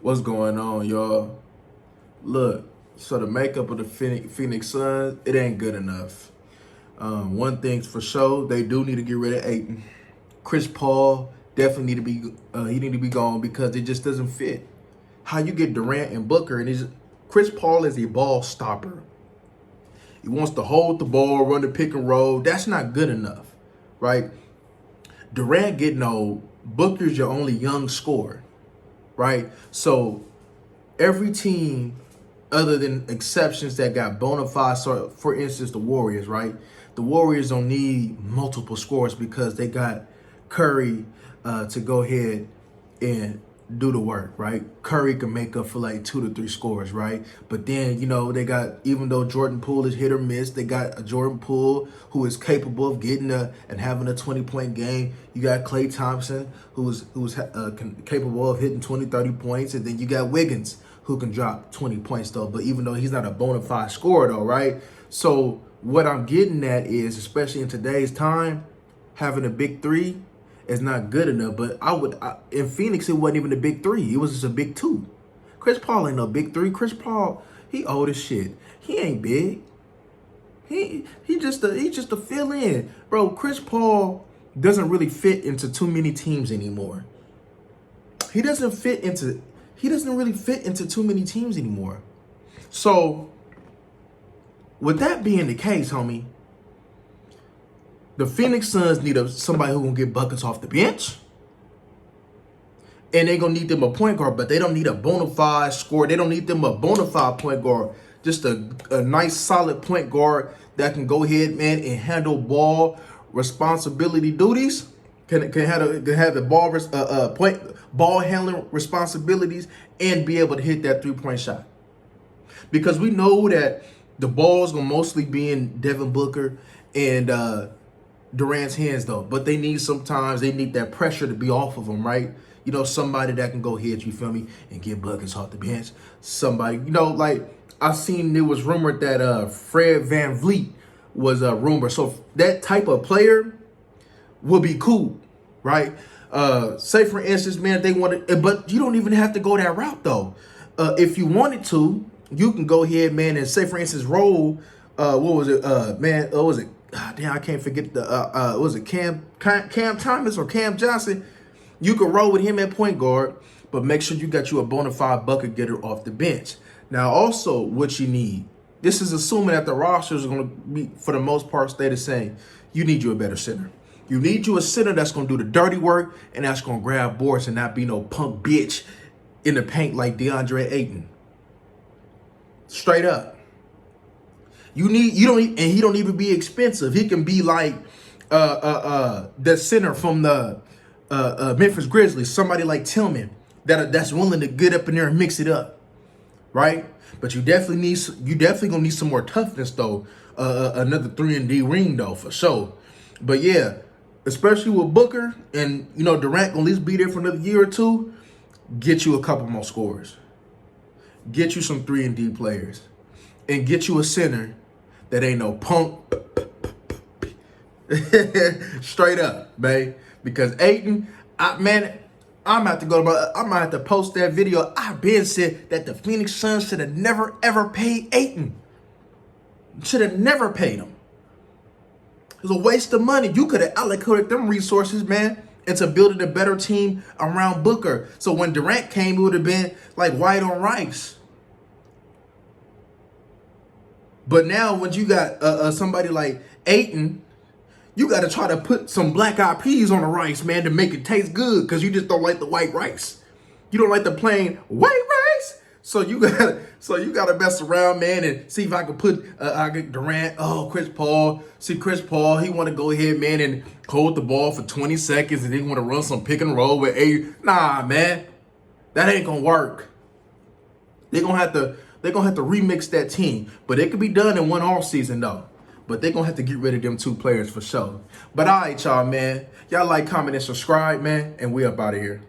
What's going on, y'all? Look, so the makeup of the Phoenix Suns, it ain't good enough. One thing's for sure, they do need to get rid of Ayton. Chris Paul definitely need to be he need to be gone because it just doesn't fit. How you get Durant and Booker and Chris Paul is a ball stopper. He wants to hold the ball, run the pick and roll. That's not good enough, right? Durant getting old. Booker's your only young scorer, right? So every team, other than exceptions that got bona fide, so for instance, the Warriors, right? The Warriors don't need multiple scores because they got Curry to go ahead and do the work, right? Curry can make up for like 2 to 3 scores, right? But then, they got, even though Jordan Poole is hit or miss, they got a Jordan Poole who is capable of getting and having a 20-point game. You got Klay Thompson who's capable of hitting 20, 30 points. And then you got Wiggins who can drop 20 points though. But even though he's not a bona fide scorer though, right? So what I'm getting at is, especially in today's time, having a big three is not good enough. But in Phoenix, it wasn't even a big three. It was just a big two. Chris Paul ain't no big three. Chris Paul, he old as shit. He ain't big. He just a fill in, bro. Chris Paul doesn't really fit into too many teams anymore. He doesn't really fit into too many teams anymore. So with that being the case, homie, the Phoenix Suns need somebody who gonna get buckets off the bench. And they're gonna need them a point guard, but they don't need a bona fide scorer. They don't need them a bona fide point guard. Just a nice solid point guard that can go ahead, man, and handle ball responsibility duties. Can have the ball handling responsibilities and be able to hit that 3-point shot. Because we know that the ball's gonna mostly be in Devin Booker and Durant's hands though, but they need that pressure to be off of them, right? Somebody that can go ahead, you feel me, and get buckets off the bench. Somebody, like I seen it was rumored that Fred VanVleet was a rumor. So that type of player would be cool, right? Say for instance, man, they wanted, but you don't even have to go that route though. If you wanted to, you can go ahead, man, and say for instance, roll. What was it, man? What was it? Damn, I can't forget was it Cam Thomas or Cam Johnson? You can roll with him at point guard, but make sure you got you a bona fide bucket getter off the bench. Now, also, what you need, this is assuming that the rosters are going to be, for the most part, stay the same. You need you a better center. You need you a center that's going to do the dirty work and that's going to grab boards and not be no punk bitch in the paint like DeAndre Ayton. Straight up. He don't even be expensive. He can be like the center from the Memphis Grizzlies, somebody like Tillman that's willing to get up in there and mix it up, right? But you definitely gonna need some more toughness though. Another 3-and-D ring though for sure. But yeah, especially with Booker and Durant gonna at least be there for another year or two. Get you a couple more scores. Get you some 3-and-D players, and get you a center that ain't no punk. Straight up, man. Because Ayton, I'm about to I might have to post that video. I've been said that the Phoenix Suns should have never ever paid Ayton. Should have never paid him. It was a waste of money. You could have allocated them resources, man, into building a better team around Booker. So when Durant came, it would have been like white on rice. But now when you got somebody like Ayton, you got to try to put some black-eyed peas on the rice, man, to make it taste good, because you just don't like the white rice. You don't like the plain white rice. So you gotta mess around, man, and see if I can put I get Durant. Chris Paul. See, Chris Paul, he want to go ahead, man, and hold the ball for 20 seconds, and he want to run some pick and roll with Nah, man, that ain't gonna work. They're gonna have to remix that team, but it could be done in one off season though. But they're going to have to get rid of them 2 players for sure. But all right, y'all, man. Y'all like, comment, and subscribe, man. And we up out of here.